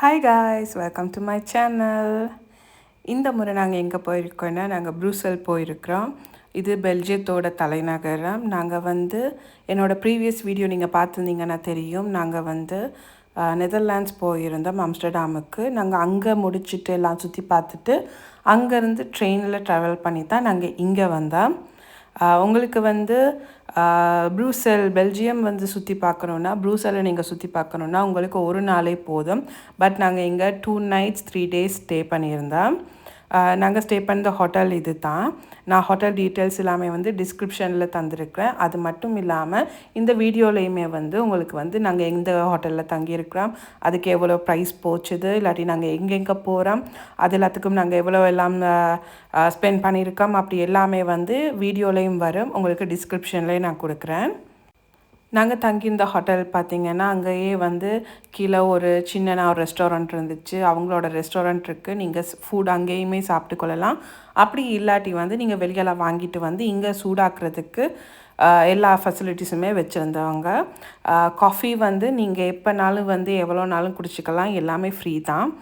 Hi guys, welcome to my channel. இந்த முறை நாங்கள் எங்கே போயிருக்கோன்னா, நாங்கள் ப்ரூசல் போயிருக்கிறோம். இது பெல்ஜியத்தோட தலைநகரம். நாங்கள் என்னோடய ப்ரீவியஸ் வீடியோ நீங்கள் பார்த்துருந்தீங்கன்னா தெரியும். நாங்கள் நெதர்லாண்ட்ஸ் போயிருந்தோம், அம்ஸ்டர்டாமுக்கு. நாங்கள் அங்கே முடிச்சுட்டு எல்லாம் சுற்றி பார்த்துட்டு அங்கேருந்து ட்ரெயினில் ட்ராவல் பண்ணி தான் நாங்கள் இங்கே வந்தோம். உங்களுக்கு ப்ரூசல் பெல்ஜியம் சுற்றி பார்க்கணுன்னா, ப்ரூசலை நீங்கள் சுற்றி பார்க்கணுன்னா உங்களுக்கு ஒரு நாளே போதும். பட் நாங்கள் இங்கே 2 nights 3 days ஸ்டே பண்ணியிருந்தோம். நாங்கள் ஸ்டே பண்ண ஹோட்டல் இது தான். நான் ஹோட்டல் டீட்டெயில்ஸ் எல்லாமே டிஸ்கிரிப்ஷனில் தந்திருக்கிறேன். அது மட்டும் இல்லாமல் இந்த வீடியோலையுமே உங்களுக்கு நாங்கள் எந்த ஹோட்டலில் தங்கியிருக்கிறோம், அதுக்கு எவ்வளோ ப்ரைஸ் போச்சுது, இல்லாட்டி நாங்கள் எங்கெங்கே போகிறோம், அது எல்லாத்துக்கும் நாங்கள் எவ்வளோ எல்லாம் ஸ்பெண்ட் பண்ணியிருக்கோம், அப்படி எல்லாமே வீடியோலையும் வரும். உங்களுக்கு டிஸ்கிரிப்ஷன்லேயே நான் கொடுக்குறேன். நாங்கள் தங்கியிருந்த ஹோட்டல் பார்த்திங்கன்னா, அங்கேயே கீழே ஒரு சின்ன ஒரு ரெஸ்டாரண்ட் இருந்துச்சு. அவங்களோட ரெஸ்டாரண்ட் இருக்குது. நீங்கள் ஃபுட் அங்கேயுமே சாப்பிட்டு கொள்ளலாம். அப்படி இல்லாட்டி நீங்கள் வெளியெல்லாம் வாங்கிட்டு இங்கே சூடாக்குறதுக்கு எல்லா ஃபெசிலிட்டிஸுமே வச்சுருந்தவங்க. காஃபி நீங்கள் எப்போனாலும் எவ்வளோ நாளும் குடிச்சிக்கலாம், எல்லாமே ஃப்ரீ தான்.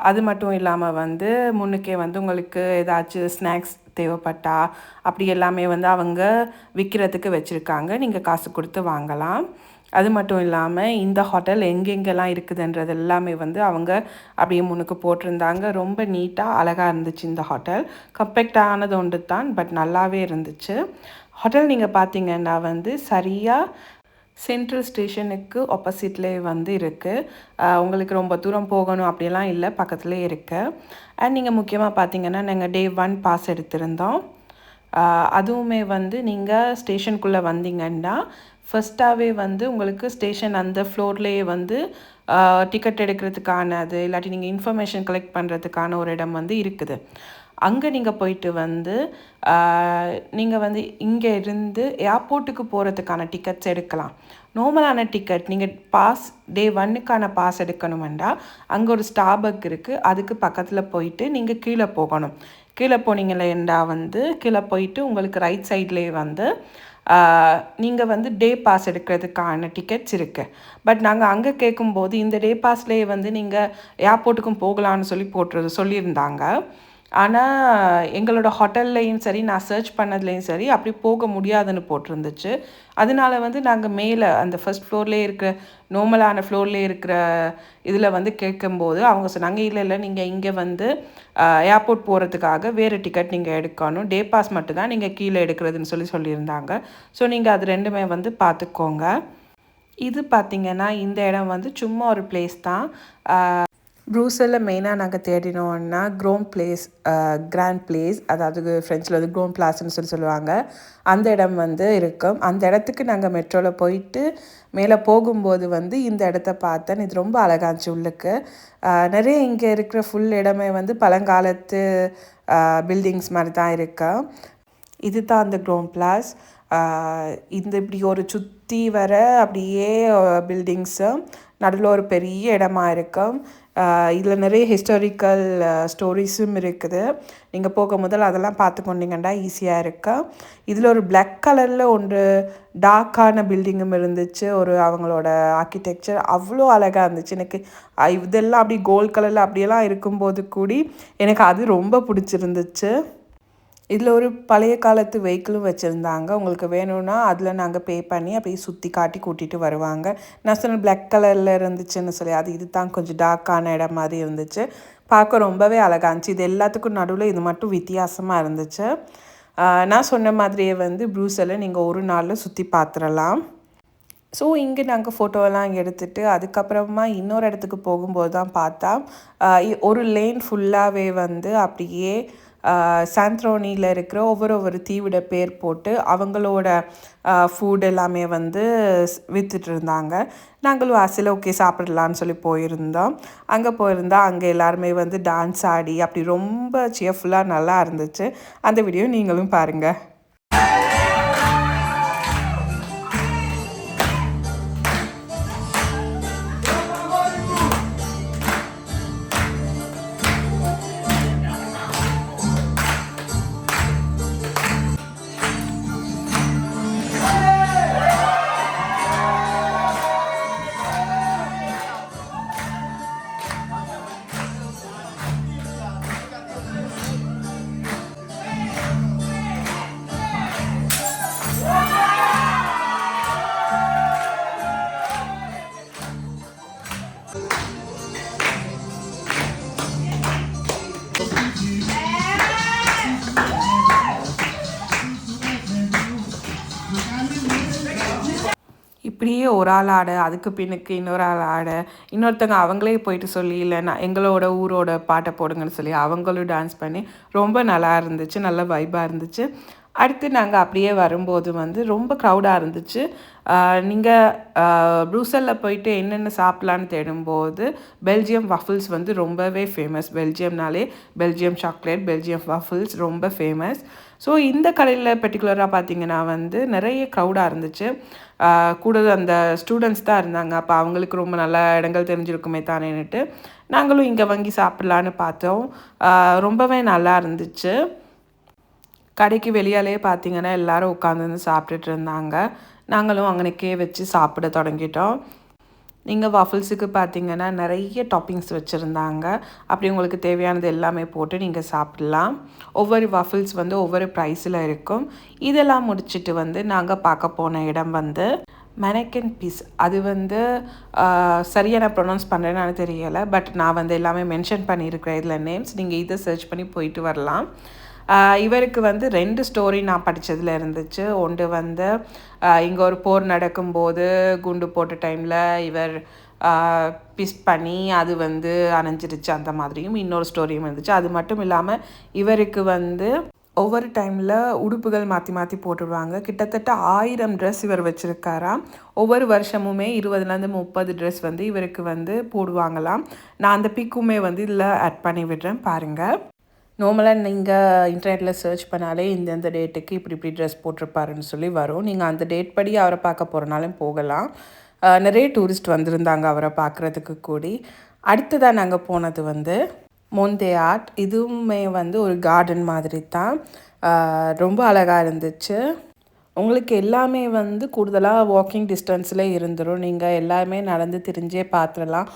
அது மட்டும் இல்லாமல் முன்னுக்கே உங்களுக்கு ஏதாச்சும் ஸ்நாக்ஸ் தேவைப்பட்டா அப்படி எல்லாமே அவங்க விற்கிறதுக்கு வச்சுருக்காங்க. நீங்கள் காசு கொடுத்து வாங்கலாம். அது மட்டும் இல்லாமல் இந்த ஹோட்டல் எங்கெங்கெல்லாம் இருக்குதுன்றது எல்லாமே அவங்க அப்படியே முன்னுக்கு போட்டிருந்தாங்க. ரொம்ப நீட்டாக அழகாக இருந்துச்சு இந்த ஹோட்டல். கம்பேக்டானது ஒன்று தான், பட் நல்லாவே இருந்துச்சு. ஹோட்டல் நீங்கள் பார்த்தீங்கன்னா சரியாக சென்ட்ரல் ஸ்டேஷனுக்கு ஆப்போசிட்லேயே இருக்குது. உங்களுக்கு ரொம்ப தூரம் போகணும் அப்படியெல்லாம் இல்லை, பக்கத்துலேயே இருக்குது. அண்ட் நீங்கள் முக்கியமாக பார்த்தீங்கன்னா, நாங்கள் Day 1 பாஸ் எடுத்திருந்தோம். அதுவுமே நீங்கள் ஸ்டேஷனுக்குள்ளே வந்தீங்கன்னா ஃபஸ்ட்டாகவே உங்களுக்கு ஸ்டேஷன் அந்த ஃப்ளோர்லேயே டிக்கெட் எடுக்கிறதுக்கான அது இல்லாட்டி நீங்கள் இன்ஃபர்மேஷன் கலெக்ட் பண்ணுறதுக்கான ஒரு இடம் இருக்குது. அங்கே நீங்கள் போயிட்டு நீங்கள் இங்கே இருந்து ஏர்போர்ட்டுக்கு போகிறதுக்கான டிக்கெட்ஸ் எடுக்கலாம். நார்மலான டிக்கெட் நீங்கள் Day 1க்கான பாஸ் எடுக்கணுமெண்டா அங்கே ஒரு ஸ்டார்பக் இருக்குது. அதுக்கு பக்கத்தில் போயிட்டு நீங்கள் கீழே போகணும். கீழே போனீங்களேண்டா கீழே போயிட்டு உங்களுக்கு ரைட் சைட்லேயே நீங்கள் டே பாஸ் எடுக்கிறதுக்கான டிக்கெட்ஸ் இருக்குது. பட் நாங்கள் அங்கே கேட்கும்போது இந்த டே பாஸ்லேயே நீங்கள் ஏர்போர்ட்டுக்கும் போகலான்னு சொல்லியிருந்தாங்க. ஆனால் எங்களோட ஹோட்டல்லையும் சரி, நான் சர்ச் பண்ணதுலேயும் சரி, அப்படி போக முடியாதுன்னு போட்டிருந்துச்சு. அதனால நாங்கள் மேலே அந்த ஃபஸ்ட் ஃப்ளோர்லேயே இருக்கிற நார்மலான ஃப்ளோர்லேயே இருக்கிற இதில் கேட்கும்போது அவங்க சொன்னாங்க, இல்லை நீங்கள் இங்கே ஏர்போர்ட் போகிறதுக்காக வேறு டிக்கெட் நீங்கள் எடுக்கணும், டே பாஸ் மட்டும்தான் நீங்கள் கீழே எடுக்கிறதுன்னு சொல்லியிருந்தாங்க. ஸோ நீங்கள் அது ரெண்டுமே பார்த்துக்கோங்க. இது பார்த்திங்கன்னா இந்த இடம் சும்மா ஒரு பிளேஸ் தான். ப்ரூசலில் மெயினாக நாங்கள் தேடினோன்னா கிராண்ட் பிளேஸ், அதாவது ஃப்ரெஞ்சில் க்ரோன் பிளாஸ்ன்னு சொல்லுவாங்க. அந்த இடம் இருக்கும். அந்த இடத்துக்கு நாங்கள் மெட்ரோவில் போயிட்டு மேலே போகும்போது இந்த இடத்த பார்த்தேன். இது ரொம்ப அழகாச்சு. உள்ளுக்கு நிறைய இங்கே இருக்கிற ஃபுல் இடமே பழங்காலத்து பில்டிங்ஸ் மாதிரி தான் இருக்கு. இது தான் அந்த க்ரோன் பிளாஸ். இப்படி ஒரு சுற்றி வர அப்படியே பில்டிங்ஸு, நடுவில் ஒரு பெரிய இடமா இருக்கும். இதில் நிறைய ஹிஸ்டாரிக்கல் ஸ்டோரிஸும் இருக்குது. நீங்கள் போக முதல் அதெல்லாம் பார்த்து கொண்டீங்கன்னா ஈஸியாக இருக்கா. இதில் ஒரு பிளாக் கலரில் ஒன்று டார்க்கான பில்டிங்கும் இருந்துச்சு. அவங்களோட ஆர்கிடெக்சர் அவ்வளோ அழகாக இருந்துச்சு. எனக்கு இதெல்லாம் அப்படி கோல்ட் கலரில் அப்படியெல்லாம் இருக்கும்போது கூடி எனக்கு அது ரொம்ப பிடிச்சிருந்துச்சு. இதில் ஒரு பழைய காலத்து வெஹிக்கிளும் வச்சுருந்தாங்க. உங்களுக்கு வேணும்னா அதில் நாங்கள் பே பண்ணி அப்படியே சுற்றி காட்டி கூட்டிகிட்டு வருவாங்க. நேஷனல் பிளாக் கலரில் இருந்துச்சுன்னு அது இது தான் கொஞ்சம் டார்க்கான இடம் மாதிரி இருந்துச்சு. பார்க்க ரொம்பவே அழகாக இருந்துச்சு. இது எல்லாத்துக்கும் நடுவில் இது மட்டும் வித்தியாசமாக இருந்துச்சு. நான் சொன்ன மாதிரியே ப்ரூசலை நீங்கள் ஒரு நாளில் சுற்றி பார்த்துடலாம். ஸோ இங்கே நாங்கள் ஃபோட்டோவெல்லாம் எடுத்துகிட்டு அதுக்கப்புறமா இன்னொரு இடத்துக்கு போகும்போது தான் பார்த்தா ஒரு லேன் ஃபுல்லாகவே அப்படியே சாந்த்ரோனியில் இருக்கிற ஒவ்வொரு தீவிட பேர் போட்டு அவங்களோட ஃபுட் எல்லாமே விற்றுட்டு இருந்தாங்க. நாங்களும் ஆசையில் ஓகே சாப்பிடலான்னு போயிருந்தோம். அங்கே போயிருந்தால் அங்கே எல்லாருமே டான்ஸ் ஆடி அப்படி ரொம்ப சியர்ஃபுல்லாக நல்லா இருந்துச்சு. அந்த வீடியோ நீங்களும் பாருங்கள். இப்படியே ஒரு ஆள் ஆட, அதுக்கு பின்னுக்கு இன்னொரு ஆள் ஆட, இன்னொருத்தங்க அவங்களே போயிட்டு சொல்லி, இல்ல நான் எங்களோட ஊரோட பாட்ட போடுங்கன்னு சொல்லி அவங்களும் டான்ஸ் பண்ணி ரொம்ப நல்லா இருந்துச்சு. நல்ல வைபா இருந்துச்சு. அடுத்து நாங்க அப்படியே வரும்போது வந்து ரொம்ப க்ரௌடா இருந்துச்சு. நீங்க ப்ரூசல்ல போயிட்டு என்னென்ன சாப்பிடலான்னு தேடும்போது, பெல்ஜியம் வஃபிள்ஸ் வந்து ரொம்பவே ஃபேமஸ். பெல்ஜியம்னாலே பெல்ஜியம் சாக்லேட், பெல்ஜியம் வஃபிள்ஸ் ரொம்ப ஃபேமஸ். ஸோ இந்த கடையில பர்ட்டிகுலரா பார்த்தீங்கன்னா வந்து நெறைய க்ரௌடா இருந்துச்சு. கூட அந்த ஸ்டூடெண்ட்ஸ் தான் இருந்தாங்க. அப்போ அவங்களுக்கு ரொம்ப நல்ல இடங்கள் தெரிஞ்சிருக்குமே தானேன்னுட்டு, நாங்களும் இங்கே வாங்கி சாப்பிடலான்னு பார்த்தோம். ரொம்பவே நல்லா இருந்துச்சு. கடைக்கு வெளியாலேயே பார்த்தீங்கன்னா எல்லாரும் உட்காந்துருந்து சாப்பிட்டுட்டு இருந்தாங்க. நாங்களும் அங்கனக்கே வச்சு சாப்பிட தொடங்கிட்டோம். நீங்கள் வாஃபிள்ஸுக்கு பார்த்தீங்கன்னா நிறைய டாப்பிங்ஸ் வச்சுருந்தாங்க. அப்படி உங்களுக்கு தேவையானது எல்லாமே போட்டு நீங்கள் சாப்பிட்லாம். ஒவ்வொரு வாஃபிள்ஸ் வந்து ஒவ்வொரு ப்ரைஸில் இருக்கும். இதெல்லாம் முடிச்சுட்டு வந்து நாங்கள் பார்க்க போன இடம் வந்து மெனக்கன் பீஸ். அது வந்து சரியாக நான் ப்ரொனவுன்ஸ் பண்ணுறேன்னு தெரியலை. பட் நான் வந்து எல்லாமே மென்ஷன் பண்ணியிருக்கிறேன் இதில் நேம்ஸ். நீங்கள் இதை சர்ச் பண்ணி போயிட்டு வரலாம். இவருக்கு வந்து 2 ஸ்டோரி நான் படித்ததில் இருந்துச்சு. ஒன்று வந்து இங்கே ஒரு போர் நடக்கும்போது குண்டு போட்ட டைமில் இவர் பிஸ் பண்ணி அது வந்து அணைஞ்சிருச்சு, அந்த மாதிரியும் இன்னொரு ஸ்டோரியும் இருந்துச்சு. அது மட்டும் இல்லாமல் இவருக்கு வந்து ஒவ்வொரு டைமில் உடுப்புகள் மாற்றி மாற்றி போட்டுடுவாங்க. கிட்டத்தட்ட 1000 ட்ரெஸ் இவர் வச்சுருக்காராம். ஒவ்வொரு வருஷமுமே 20லேருந்து 30 ட்ரெஸ் வந்து இவருக்கு வந்து போடுவாங்களாம். நான் அந்த பிக்குமே வந்து இதில் ஆட் பண்ணி விடுறேன் பாருங்கள். நார்மலாக நீங்கள் இன்டர்நெட்டில் சர்ச் பண்ணாலே இந்தந்த டேட்டுக்கு இப்படி இப்படி ட்ரெஸ் போட்டிருப்பாருன்னு சொல்லி வரும். நீங்கள் அந்த டேட் படி அவரை பார்க்க போகிறனாலும் போகலாம். நிறைய டூரிஸ்ட் வந்திருந்தாங்க அவரை பார்க்குறதுக்கு கூடி. அடுத்ததாக நாங்கள் போனது வந்து மொந்தே ஆர்ட். இதுவுமே வந்து ஒரு கார்டன் மாதிரி தான். ரொம்ப அழகாக இருந்துச்சு. உங்களுக்கு எல்லாமே வந்து கூடுதலாக வாக்கிங் டிஸ்டன்ஸில் இருந்துடும். நீங்கள் எல்லாமே நடந்து திரிஞ்சே பார்த்துடலாம்.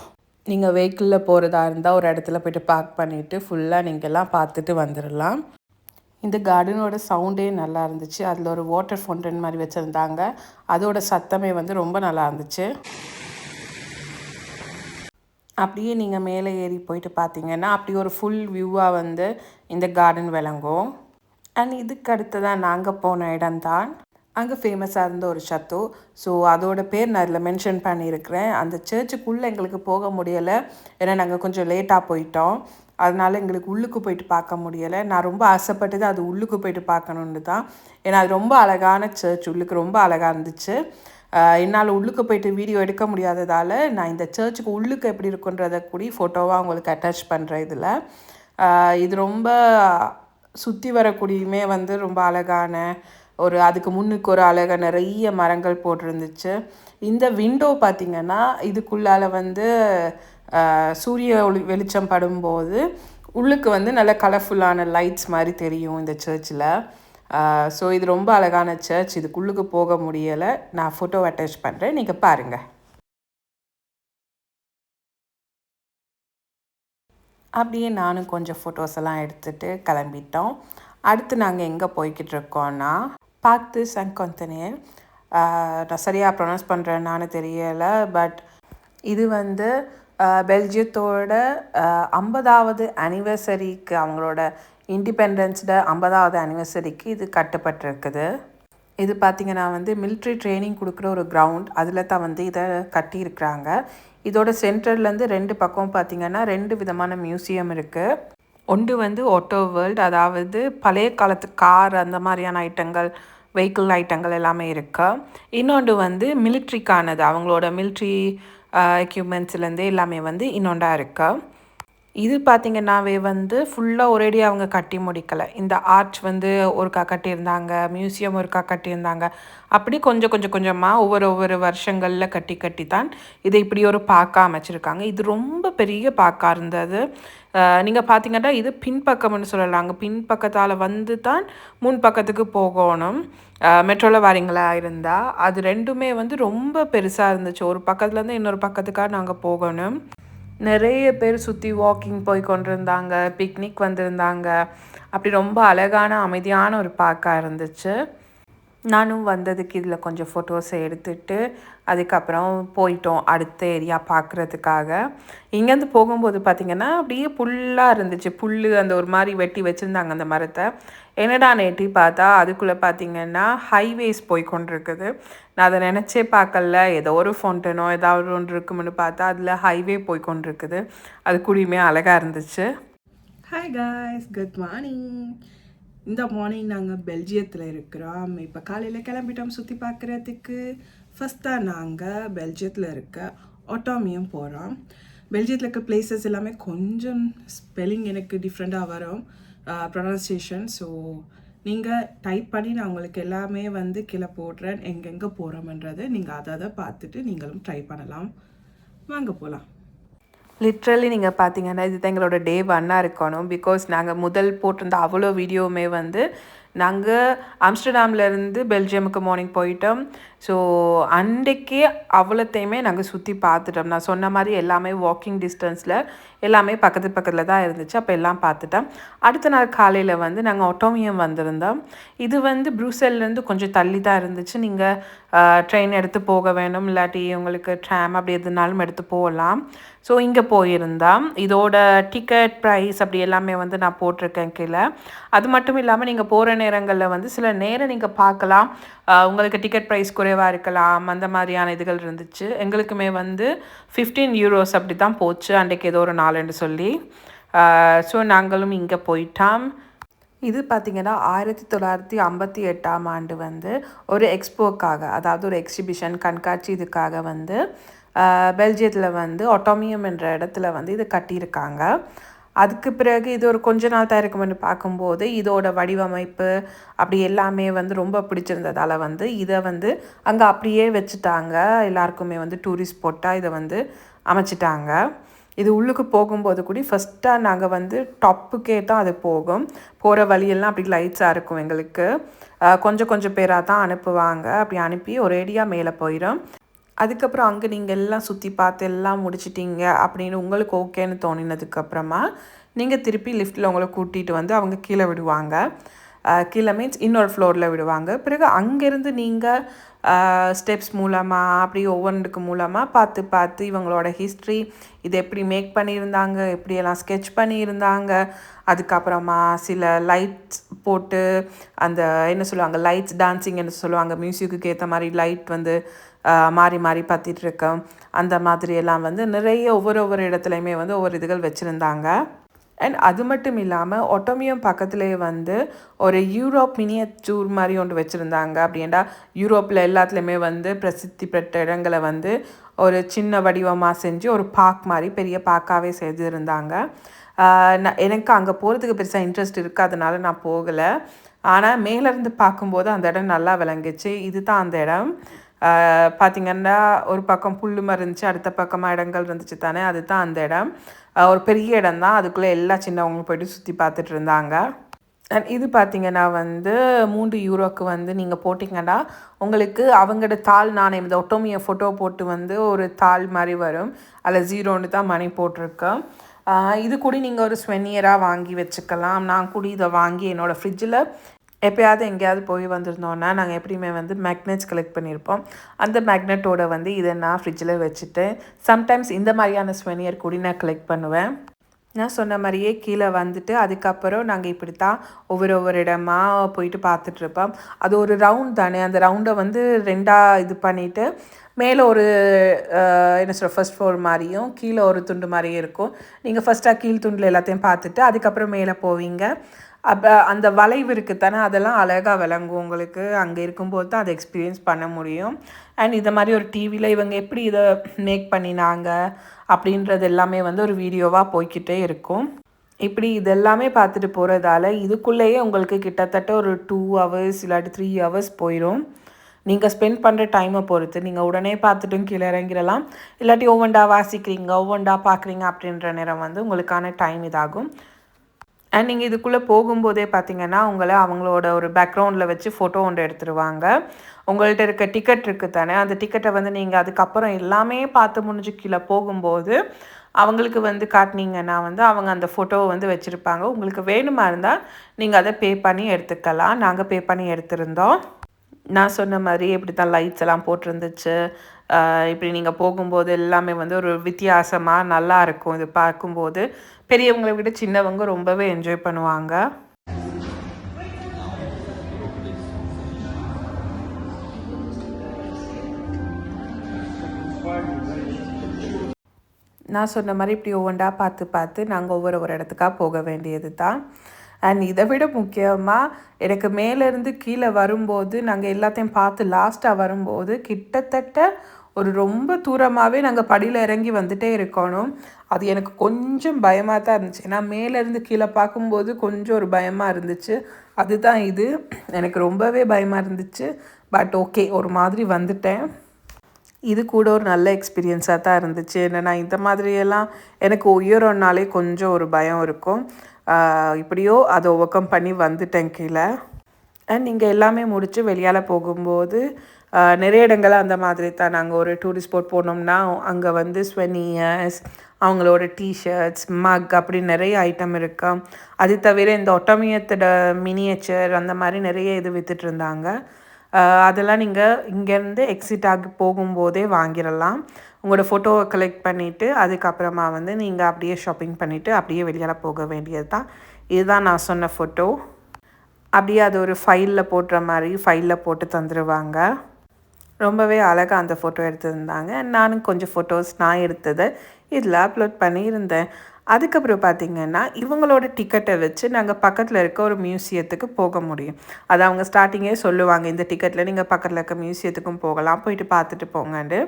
நீங்கள் வெஹிக்கிளில் போகிறதா இருந்தால் ஒரு இடத்துல போய்ட்டு பார்க் பண்ணிவிட்டு ஃபுல்லாக நீங்கள்லாம் பார்த்துட்டு வந்துடலாம். இந்த கார்டனோட சவுண்டே நல்லா இருந்துச்சு. அதில் ஒரு வாட்டர் ஃபவுண்டன் மாதிரி வச்சுருந்தாங்க. அதோட சத்தமே வந்து ரொம்ப நல்லா இருந்துச்சு. அப்படியே நீங்கள் மேலே ஏறி போயிட்டு பார்த்தீங்கன்னா அப்படி ஒரு ஃபுல் வியூவாக வந்து இந்த கார்டன் விளங்கும். அண்ட் இதுக்கு அடுத்ததான் நாங்கள் போன இடம்தான் அங்கே ஃபேமஸாக இருந்த ஒரு சத்து. ஸோ அதோட பேர் நான் இதில் மென்ஷன் பண்ணியிருக்கிறேன். அந்த சர்ச்சுக்குள்ளே எங்களுக்கு போக முடியலை. ஏன்னா நாங்கள் கொஞ்சம் லேட்டாக போயிட்டோம். அதனால எங்களுக்கு உள்ளுக்கு போயிட்டு பார்க்க முடியலை. நான் ரொம்ப ஆசைப்பட்டது அது உள்ளுக்கு போயிட்டு பார்க்கணுன்னு தான். ஏன்னா அது ரொம்ப அழகான சர்ச், உள்ளுக்கு ரொம்ப அழகாக இருந்துச்சு. என்னால் உள்ளுக்கு போயிட்டு வீடியோ எடுக்க முடியாததால் நான் இந்த சர்ச்சுக்கு உள்ளுக்கு எப்படி இருக்குன்றதை கூடி ஃபோட்டோவாக உங்களுக்கு அட்டாச் பண்ணுறேன் இதில். இது ரொம்ப சுற்றி வரக்கூடியுமே வந்து ரொம்ப அழகான ஒரு, அதுக்கு முன்னுக்கு ஒரு அழகாக நிறைய மரங்கள் போட்டிருந்துச்சு. இந்த விண்டோ பார்த்திங்கன்னா இதுக்குள்ளால் வந்து சூரிய வெளிச்சம் படும்போது உள்ளுக்கு வந்து நல்ல கலர்ஃபுல்லான லைட்ஸ் மாதிரி தெரியும் இந்த சர்ச்சில். ஸோ இது ரொம்ப அழகான சர்ச். இதுக்குள்ளுக்கு போக முடியலை. நான் ஃபோட்டோ அட்டாச் பண்ணுறேன், நீங்கள் பாருங்கள். அப்படியே நானும் கொஞ்சம் ஃபோட்டோஸ் எல்லாம் எடுத்துகிட்டு கிளம்பிட்டோம். அடுத்து நாங்கள் எங்கே போய்கிட்டு இருக்கோன்னா பார்த்து சங்கொந்தனியர். நான் சரியாக ப்ரொனவுன்ஸ் பண்ணுறேன்னான்னு தெரியலை. பட் இது வந்து பெல்ஜியத்தோட 50வது அனிவர்சரிக்கு, அவங்களோட இண்டிபெண்டன்ஸ்ட 50வது அனிவர்சரிக்கு இது கட்டப்பட்டிருக்குது. இது பார்த்திங்கன்னா வந்து மிலிட்ரி ட்ரைனிங் கொடுக்குற ஒரு கிரவுண்ட். அதில் தான் வந்து இதை கட்டியிருக்கிறாங்க. இதோட சென்டர்லேருந்து 2 பக்கம் பார்த்திங்கன்னா 2 விதமான மியூசியம் இருக்குது. ஒன்று வந்து ஆட்டோ வேர்ல்டு, அதாவது பழைய காலத்து கார் அந்த மாதிரியான ஐட்டங்கள், வெஹிக்கிள் ஐட்டங்கள் எல்லாமே இருக்குது. இன்னொன்று வந்து மிலிட்ரிக்கானது, அவங்களோட மிலிட்ரி எக்யூப்மெண்ட்ஸ்லேருந்தே எல்லாமே வந்து இன்னொன்றா இருக்குது. இது பார்த்திங்கன்னாவே வந்து ஃபுல்லாக ஒரேடியாக அவங்க கட்டி முடிக்கலை. இந்த ஆர்ச் வந்து ஒருக்கா கட்டியிருந்தாங்க, மியூசியம் ஒருக்கா கட்டியிருந்தாங்க. அப்படி கொஞ்சம் கொஞ்சமாக ஒவ்வொரு வருஷங்களில் கட்டி தான் இதை இப்படி ஒரு பார்க்காக அமைச்சிருக்காங்க. இது ரொம்ப பெரிய பார்க்காக இருந்தது. நீங்கள் பார்த்தீங்கன்னா இது பின்பக்கம்னு சொல்லலாங்க. பின்பக்கத்தால் வந்து தான் முன் பக்கத்துக்கு போகணும். மெட்ரோவில் வரீங்களா இருந்தால் அது ரெண்டுமே வந்து ரொம்ப பெருசாக இருந்துச்சு. ஒரு பக்கத்துலேருந்து இன்னொரு பக்கத்துக்காக நாங்கள் போகணும். நிறைய பேர் சுற்றி வாக்கிங் போய் கொண்டிருந்தாங்க, பிக்னிக் வந்திருந்தாங்க. அப்படி ரொம்ப அழகான அமைதியான ஒரு பார்க்காக இருந்துச்சு. நானும் வந்ததுக்கு இதில் கொஞ்சம் ஃபோட்டோஸை எடுத்துட்டு அதுக்கப்புறம் போயிட்டோம் அடுத்த ஏரியா பார்க்குறதுக்காக. இங்கேருந்து போகும்போது பார்த்திங்கன்னா அப்படியே புல்லாக இருந்துச்சு. புல் அந்த ஒரு மாதிரி வெட்டி வச்சுருந்தாங்க அந்த மரத்தை. என்னடா எட்டி பார்த்தா அதுக்குள்ளே பார்த்திங்கன்னா ஹைவேஸ் போய் கொண்டிருக்குது. நான் அதை நினச்சே பார்க்கல. ஏதோ ஒரு ஃபவுண்டனோ ஏதாவது ஒன்று இருக்குமென்னு பார்த்தா அதில் ஹைவே போய் கொண்டிருக்குது. அது கூடயுமே அழகாக இருந்துச்சு. Hi guys, good morning. இந்த மார்னிங் நாங்கள் பெல்ஜியத்தில் இருக்கிறோம். இப்போ காலையில் கிளம்பிட்டோம் சுற்றி பார்க்குறதுக்கு. ஃபஸ்ட்டாக நாங்கள் பெல்ஜியத்தில் இருக்க ஒட்டோமியம் போகிறோம். பெல்ஜியத்தில் இருக்க பிளேசஸ் எல்லாமே கொஞ்சம் ஸ்பெல்லிங் எனக்கு டிஃப்ரெண்ட்டாக வரும், ப்ரொனன்சியேஷன். ஸோ நீங்கள் டைப் பண்ணி நான் உங்களுக்கு எல்லாமே வந்து கீழே போடுறேன் எங்கெங்கே போகிறோம்ன்றது. நீங்கள் அதை பார்த்துட்டு நீங்களும் ட்ரை பண்ணலாம். வாங்க போகலாம். லிட்ரலி நீங்கள் பார்த்தீங்கன்னா இது தான் எங்களோட டே 1 இருக்கணும். பிகாஸ் நாங்கள் முதல் போட்டிருந்த அவ்வளோ வீடியோவுமே வந்து நாங்கள் ஆம்ஸ்டர்டாம்லேருந்து பெல்ஜியமுக்கு மார்னிங் போயிட்டோம். ஸோ அன்றைக்கே அவ்வளோத்தையுமே நாங்கள் சுற்றி பார்த்துட்டோம். நான் சொன்ன மாதிரி எல்லாமே வாக்கிங் டிஸ்டன்ஸில் எல்லாமே பக்கத்தில் தான் இருந்துச்சு. அப்போ எல்லாம் பார்த்துட்டோம். அடுத்த நாள் காலையில் வந்து நாங்கள் ஒட்டோமியம் வந்திருந்தோம். இது வந்து ப்ரூசல்லேருந்து கொஞ்சம் தள்ளி தான் இருந்துச்சு. நீங்கள் ட்ரெயின் எடுத்து போக வேணும், இல்லாட்டி உங்களுக்கு ட்ராம் அப்படி எதுனாலும் எடுத்து போகலாம். ஸோ இங்கே போயிருந்தோம். இதோட டிக்கெட் ப்ரைஸ் அப்படி எல்லாமே வந்து நான் போட்டிருக்கேன் கீழே. அது மட்டும் இல்லாமல் நீங்கள் போகிற நேரங்களில் வந்து சில நேரம் நீங்கள் பார்க்கலாம் உங்களுக்கு டிக்கெட் ப்ரைஸ் குறைவாக இருக்கலாம், அந்த மாதிரியான இதுகள் இருந்துச்சு. எங்களுக்குமே வந்து 15 யூரோஸ் அப்படி தான் போச்சு அன்றைக்கு ஏதோ ஒரு நாளுன்னு சொல்லி. ஸோ நாங்களும் இங்கே போயிட்டோம். இது பார்த்திங்கன்னா 1958ஆம் ஆண்டு வந்து ஒரு எக்ஸ்போக்காக, அதாவது ஒரு எக்ஸிபிஷன் கண்காட்சி இதுக்காக வந்து பெல்ஜியத்தில் வந்து ஒட்டோமியம் என்ற இடத்துல வந்து இது கட்டியிருக்காங்க. அதுக்கு பிறகு இது ஒரு கொஞ்ச நாள் தான் இருக்குமென்னு பார்க்கும்போது இதோட வடிவமைப்பு அப்படி எல்லாமே வந்து ரொம்ப பிடிச்சிருந்ததால் வந்து இதை வந்து அங்கே அப்படியே வச்சுட்டாங்க. எல்லாருக்குமே வந்து டூரிஸ்ட் ஸ்பாட்டாக இதை வந்து அமைச்சிட்டாங்க. இது உள்ளுக்கு போகும்போது கூட ஃபஸ்ட்டாக நாங்கள் வந்து டாப்புக்கே தான் அது போகும். போகிற வழியெல்லாம் அப்படி லைட்ஸாக இருக்கும். எங்களுக்கு கொஞ்சம் பேராக தான் அனுப்புவாங்க. அப்படி அனுப்பி ஒரேடியாக மேலே போயிடும். அதுக்கப்புறம் அங்கே நீங்கள் எல்லாம் சுற்றி பார்த்து எல்லாம் முடிச்சிட்டிங்க அப்படின்னு உங்களுக்கு ஓகேன்னு தோணினதுக்கப்புறமா நீங்கள் திருப்பி லிஃப்ட்டில் உங்களை கூட்டிகிட்டு வந்து அவங்க கீழே விடுவாங்க. கீழே மீன்ஸ் இன்னொரு ஃப்ளோரில் விடுவாங்க. பிறகு அங்கேருந்து நீங்கள் ஸ்டெப்ஸ் மூலமாக அப்படி ஒவ்வொன்றுக்கு மூலமாக பார்த்து இவங்களோட ஹிஸ்ட்ரி, இது எப்படி மேக் பண்ணியிருந்தாங்க, எப்படியெல்லாம் ஸ்கெட்ச் பண்ணியிருந்தாங்க, அதுக்கப்புறமா சில லைட்ஸ் போட்டு அந்த என்ன சொல்லுவாங்க லைட்ஸ் டான்ஸிங் என்ன சொல்லுவாங்க, மியூசிக்கு ஏற்ற மாதிரி லைட் வந்து மாறி பற்றிட்டுருக்கோம். அந்த மாதிரியெல்லாம் வந்து நிறைய ஒவ்வொரு இடத்துலையுமே வந்து ஒவ்வொரு இதுகள் வச்சுருந்தாங்க. அண்ட் அது மட்டும் இல்லாமல் ஒட்டோமியம் பக்கத்துலேயே வந்து ஒரு யூரோப் மினியேச்சர் மாதிரி ஒன்று வச்சுருந்தாங்க. அப்படின்னா யூரோப்பில் எல்லாத்துலேயுமே வந்து பிரசித்தி பெற்ற இடங்களை வந்து ஒரு சின்ன வடிவமாக செஞ்சு ஒரு பார்க் மாதிரி பெரிய பார்க்காகவே செய்திருந்தாங்க. எனக்கு அங்கே போகிறதுக்கு பெருசாக இன்ட்ரெஸ்ட் இருக்குது, அதனால நான் போகலை. ஆனால் மேலேருந்து பார்க்கும்போது அந்த இடம் நல்லா விளங்குச்சு. இது தான் அந்த இடம். பார்த்திங்கன்னா ஒரு பக்கம் புல் மாதிரி இருந்துச்சு, அடுத்த பக்கமாக இடங்கள் இருந்துச்சு தானே, அதுதான் அந்த இடம். ஒரு பெரிய இடம் தான். அதுக்குள்ளே எல்லா சின்னவங்களும் போய்ட்டு சுற்றி பார்த்துட்டு இருந்தாங்க. அண்ட் இது பார்த்திங்கன்னா வந்து 3 யூரோக்கு வந்து நீங்கள் போட்டிங்கன்னா உங்களுக்கு அவங்களோட தாள் நாணயம், இந்த ஒட்டோமிய ஃபோட்டோ போட்டு வந்து ஒரு தாள் மாதிரி வரும். அதில் 0ன்னு தான் மணி போட்டிருக்கேன். இது கூட நீங்கள் ஒரு ஸ்வெனியராக வாங்கி வச்சுக்கலாம். நான் கூட இதை வாங்கி என்னோடய ஃப்ரிட்ஜில் எப்போயாவது எங்கேயாவது போய் வந்திருந்தோன்னா நாங்கள் எப்படியுமே வந்து மேக்னெட்ஸ் கலெக்ட் பண்ணியிருப்போம். அந்த மேக்னெட்டோட வந்து இதை நான் ஃப்ரிட்ஜில் வச்சுட்டு சம்டைம்ஸ் இந்த மாதிரியான ஸ்வெனியர் கூட நான் கலெக்ட் பண்ணுவேன். நான் சொன்ன மாதிரியே கீழே வந்துட்டு அதுக்கப்புறம் நாங்கள் இப்படி தான் ஒவ்வொரு இடமா போயிட்டு பார்த்துட்ருப்போம். அது ஒரு ரவுண்ட் தானே, அந்த ரவுண்டை வந்து 2ஆக இது பண்ணிவிட்டு மேலே ஒரு என்ன சொல்கிற ஃபர்ஸ்ட் ஃப்ளோர் மாதிரியும் கீழே ஒரு துண்டு மாதிரியும் இருக்கும். நீங்கள் ஃபஸ்ட்டாக கீழ் துண்டில் எல்லாத்தையும் பார்த்துட்டு அதுக்கப்புறம் மேலே போவீங்க. அப்போ அந்த வளைவு இருக்குது தானே, அதெல்லாம் அழகாக விளங்கும் உங்களுக்கு. அங்கே இருக்கும்போது தான் அதை எக்ஸ்பீரியன்ஸ் பண்ண முடியும். அண்ட் இதை மாதிரி ஒரு டிவியில் இவங்க எப்படி இதை மேக் பண்ணினாங்க அப்படின்றது எல்லாமே வந்து ஒரு வீடியோவாக போய்கிட்டே இருக்கும். இப்படி இதெல்லாமே பார்த்துட்டு போகிறதால இதுக்குள்ளேயே உங்களுக்கு கிட்டத்தட்ட ஒரு 2 ஹவர்ஸ் இல்லாட்டி 3 ஹவர்ஸ் போயிடும். நீங்கள் ஸ்பெண்ட் பண்ணுற டைமை பொறுத்து நீங்கள் உடனே பார்த்துட்டும் கீழே இறங்கிடலாம், இல்லாட்டி ஒவ்வொன்றா வாசிக்கிறீங்க ஒவ்வொன்றா பார்க்குறீங்க அப்படின்ற நேரம் வந்து உங்களுக்கான டைம் இதாகும். அண்ட் நீங்கள் இதுக்குள்ளே போகும்போதே பார்த்தீங்கன்னா உங்களை அவங்களோட ஒரு பேக்ரவுண்டில் வச்சு ஃபோட்டோ ஒன்று எடுத்துருவாங்க. உங்கள்கிட்ட இருக்க டிக்கெட் இருக்குது தானே, அந்த டிக்கெட்டை வந்து நீங்கள் அதுக்கப்புறம் எல்லாமே பார்த்து முடிஞ்சு கீழே போகும்போது அவங்களுக்கு வந்து காட்டினீங்கன்னா வந்து அவங்க அந்த ஃபோட்டோவை வந்து வச்சுருப்பாங்க. உங்களுக்கு வேணுமா இருந்தால் நீங்கள் அதை பே பண்ணி எடுத்துக்கலாம். நாங்கள் பே பண்ணி எடுத்திருந்தோம். நான் சொன்ன மாதிரி இப்படி தான் லைட்ஸ் எல்லாம் போட்டிருந்துச்சு. இப்படி நீங்கள் போகும்போது எல்லாமே வந்து ஒரு வித்தியாசமாக நல்லா இருக்கும். இது பார்க்கும்போது பெரியவங்களை விட சின்னவங்க ரொம்பவே என்ஜாய் பண்ணுவாங்க. நான் சொன்ன மாதிரி இப்படி ஒவ்வொன்றா பார்த்து பார்த்து நாங்கள் ஒரு இடத்துக்காக போக வேண்டியது தான். அண்ட் இதை விட முக்கியமாக எனக்கு மேலேருந்து கீழே வரும்போது நாங்கள் எல்லாத்தையும் பார்த்து லாஸ்ட்டாக வரும்போது கிட்டத்தட்ட ஒரு ரொம்ப தூரமாகவே நாங்கள் படியில் இறங்கி வந்துகிட்டே இருக்கணும். அது எனக்கு கொஞ்சம் பயமாக தான் இருந்துச்சு. ஏன்னா மேலேருந்து கீழே பார்க்கும்போது கொஞ்சம் ஒரு பயமாக இருந்துச்சு. அதுதான் இது எனக்கு ரொம்பவே பயமாக இருந்துச்சு. பட் ஓகே, ஒரு மாதிரி வந்துட்டேன். இது கூட ஒரு நல்ல எக்ஸ்பீரியன்ஸாக தான் இருந்துச்சு. என்னென்னா இந்த மாதிரியெல்லாம் எனக்கு உயரம்னாலே கொஞ்சம் ஒரு பயம் இருக்கும். இப்படியோ அதை ஓவர் கம் பண்ணி வந்துட்டேன் கீழே. அண்ட் இங்கே எல்லாமே முடித்து வெளியால் போகும்போது நிறைய இடங்கள் அந்த மாதிரி தான். நாங்கள் ஒரு டூரிஸ்ட் ஸ்பாட் போனோம்னா அங்கே வந்து ஸ்வெனியர்ஸ், அவங்களோட டிஷர்ட்ஸ், மக் அப்படி நிறைய ஐட்டம் இருக்கா. அது தவிர இந்த ஒட்டோமியத்தோட மினியேச்சர் அந்த மாதிரி நிறைய இது விற்றுட்டு இருந்தாங்க. அதெல்லாம் நீங்கள் இங்கேருந்து எக்ஸிட் ஆகி போகும்போதே வாங்கிடலாம். உங்களோட ஃபோட்டோவை கலெக்ட் பண்ணிவிட்டு அதுக்கப்புறமா வந்து நீங்கள் அப்படியே ஷாப்பிங் பண்ணிவிட்டு அப்படியே வெளியால் போக வேண்டியது தான். இதுதான் நான் சொன்ன ஃபோட்டோ. அப்படியே அது ஒரு ஃபைலில் போடுற மாதிரி ஃபைலில் போட்டு தந்துடுவாங்க. ரொம்பவே அழகாக அந்த ஃபோட்டோ எடுத்திருந்தாங்க. நானும் கொஞ்சம் ஃபோட்டோஸ் நான் எடுத்ததை இதில் அப்லோட் பண்ணியிருந்தேன். அதுக்கப்புறம் பார்த்திங்கன்னா இவங்களோட டிக்கெட்டை வச்சு நாங்கள் பக்கத்தில் இருக்க ஒரு மியூசியத்துக்கு போக முடியும். அது அவங்க ஸ்டார்டிங்கே சொல்லுவாங்க, இந்த டிக்கெட்டில் நீங்கள் பக்கத்தில் இருக்க மியூசியத்துக்கும் போகலாம், போயிட்டு பார்த்துட்டு போங்கன்னு.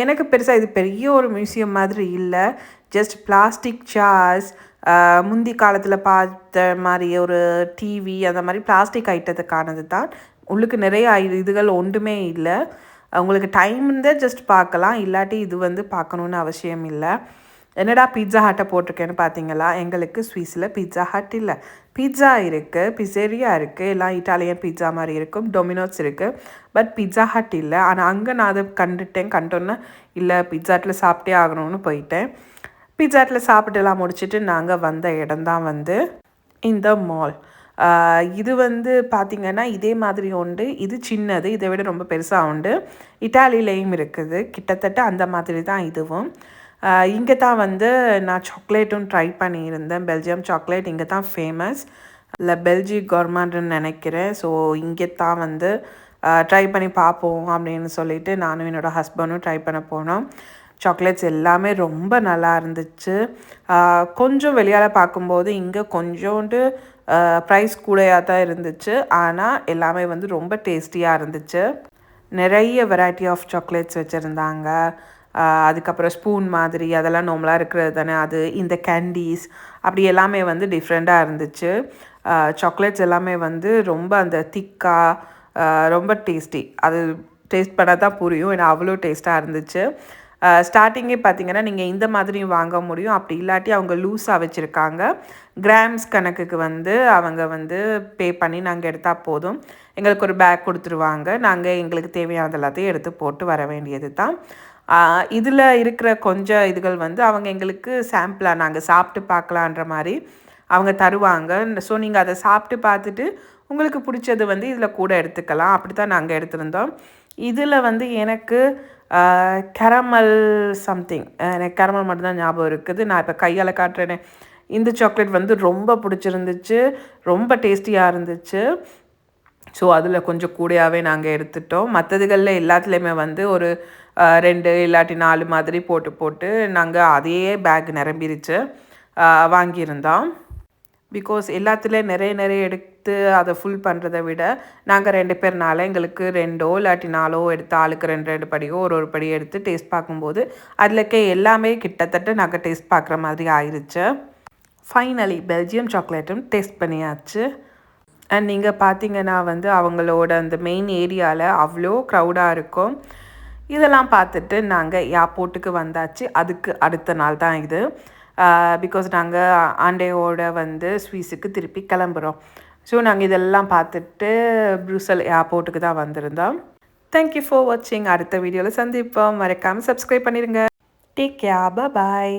எனக்கு பெருசாக இது பெரிய ஒரு மியூசியம் மாதிரி இல்லை. ஜஸ்ட் பிளாஸ்டிக் சேர்ஸ், முந்தி காலத்தில் பார்த்த மாதிரி ஒரு டிவி, அந்த மாதிரி பிளாஸ்டிக் ஐட்டத்துக்கானது தான். உள்ளுக்கு நிறைய இதுகள் ஒன்றுமே இல்லை. உங்களுக்கு டைம் இருந்தால் ஜஸ்ட் பார்க்கலாம், இல்லாட்டி இது வந்து பார்க்கணுன்னு அவசியம் இல்லை. என்னடா பீட்சா ஹட்டை போட்டிருக்கேன்னு பார்த்தீங்களா? எங்களுக்கு ஸ்வீஸில் பீட்சா ஹட் இல்லை. பீட்சா இருக்குது, பிசேரியா இருக்குது, எல்லாம் இட்டாலியன் பீட்சா மாதிரி இருக்கும், டொமினோஸ் இருக்குது, பட் பீட்சா ஹட் இல்லை. ஆனால் அங்கே நான் அதை கண்டோன்னே இல்லை பீட்சா ஹட்டில் சாப்பிட்டே ஆகணும்னு போயிட்டேன். பீட்சா ஹட்டில் சாப்பிட்டுலாம் முடிச்சுட்டு நாங்கள் வந்த இடம்தான் வந்து இந்த மால். இது வந்து பார்த்திங்கன்னா இதே மாதிரி உண்டு. இது சின்னது, இதை விட ரொம்ப பெருசாக உண்டு. இட்டாலியிலையும் இருக்குது, கிட்டத்தட்ட அந்த மாதிரி தான் இதுவும். இங்கே தான் வந்து நான் சாக்லேட்டும் ட்ரை பண்ணியிருந்தேன். பெல்ஜியம் சாக்லேட் இங்கே தான் ஃபேமஸ், இல்லை பெல்ஜி கவர்மெண்ட்னு நினைக்கிறேன். ஸோ இங்கே தான் வந்து ட்ரை பண்ணி பார்ப்போம் அப்படின்னு சொல்லிட்டு நானும் என்னோடய ஹஸ்பண்டும் ட்ரை பண்ண போனோம். சாக்லேட்ஸ் எல்லாமே ரொம்ப நல்லா இருந்துச்சு. கொஞ்சம் வெளியால் பார்க்கும்போது இங்கே கொஞ்சோண்டு ப்ரைஸ் கூடையாக தான் இருந்துச்சு, ஆனால் எல்லாமே வந்து ரொம்ப டேஸ்டியாக இருந்துச்சு. நிறைய வெரைட்டி ஆஃப் சாக்லேட்ஸ் வச்சுருந்தாங்க. அதுக்கப்புறம் ஸ்பூன் மாதிரி அதெல்லாம் நார்மலாக இருக்கிறது தானே, அது இந்த கேண்டீஸ் அப்படி எல்லாமே வந்து டிஃப்ரெண்ட்டாக இருந்துச்சு. சாக்லேட்ஸ் எல்லாமே வந்து ரொம்ப அந்த திக்காக ரொம்ப டேஸ்டி. அது டேஸ்ட் பண்ணால் தான் புரியும், ஏன்னா அவ்வளோ டேஸ்ட்டாக இருந்துச்சு. ஸ்டார்டிங்கே பார்த்திங்கன்னா நீங்கள் இந்த மாதிரியும் வாங்க முடியும், அப்படி இல்லாட்டி அவங்க லூஸாக வச்சுருக்காங்க. கிராம்ஸ் கணக்குக்கு வந்து அவங்க வந்து பே பண்ணி நாங்கள் எடுத்தால் போதும். எங்களுக்கு ஒரு பேக் கொடுத்துருவாங்க, நாங்கள் எங்களுக்கு தேவையானது எல்லாத்தையும் எடுத்து போட்டு வர வேண்டியது தான். இதில் இருக்கிற கொஞ்சம் இதுகள் வந்து அவங்க எங்களுக்கு சாம்பிளாக நாங்கள் சாப்பிட்டு பார்க்கலான்ற மாதிரி அவங்க தருவாங்க. ஸோ நீங்கள் அதை சாப்பிட்டு பார்த்துட்டு உங்களுக்கு பிடிச்சது வந்து இதில் கூட எடுத்துக்கலாம். அப்படி தான் நாங்கள் எடுத்திருந்தோம். இதில் வந்து எனக்கு கேரமல் சம்திங், எனக்கு கேரமல் மட்டும்தான் ஞாபகம் இருக்குது. நான் இப்போ கையால் காட்டுறேனே, இந்த சாக்லேட் வந்து ரொம்ப பிடிச்சிருந்துச்சு, ரொம்ப டேஸ்டியாக இருந்துச்சு. ஸோ அதில் கொஞ்சம் கூடையாகவே நாங்கள் எடுத்துட்டோம். மற்றதுகளில் எல்லாத்துலேயுமே வந்து ஒரு 2 இல்லாட்டி 4 மாதிரி போட்டு நாங்கள் அதையே பேக் நிரம்பிருச்சு வாங்கியிருந்தோம். பிகாஸ் எல்லாத்துலேயும் நிறைய எடுத்து அதை ஃபுல் பண்ணுறதை விட நாங்கள் 2 பேர்னால எங்களுக்கு 2 இல்லாட்டி 4 எடுத்து ஆளுக்கு 2 படியோ ஒரு படி எடுத்து டேஸ்ட் பார்க்கும்போது அதில் எல்லாமே கிட்டத்தட்ட நாங்கள் டேஸ்ட் பார்க்குற மாதிரி ஆயிடுச்சு. ஃபைனலி பெல்ஜியம் சாக்லேட்டும் டேஸ்ட் பண்ணியாச்சு. அண்ட் நீங்கள் பார்த்தீங்கன்னா வந்து அவங்களோட அந்த மெயின் ஏரியாவில் அவ்வளோ க்ரௌடாக இருக்கும். இதெல்லாம் பார்த்துட்டு நாங்கள் ஏர்போர்ட்டுக்கு வந்தாச்சு. அதுக்கு அடுத்த நாள் தான் இது. பிகாஸ் நாங்கள் ஆண்டேயோட வந்து ஸ்வீஸுக்கு திருப்பி கிளம்புறோம். ஸோ நாங்கள் இதெல்லாம் பார்த்துட்டு ப்ரூசல் ஏர்போர்ட்டுக்கு தான் வந்திருந்தோம். தேங்க்யூ ஃபார் வாட்சிங். அடுத்த வீடியோவில் சந்திப்போம். மறக்காமல் சப்ஸ்கிரைப் பண்ணிடுங்க. டேக் கேர், பாய்.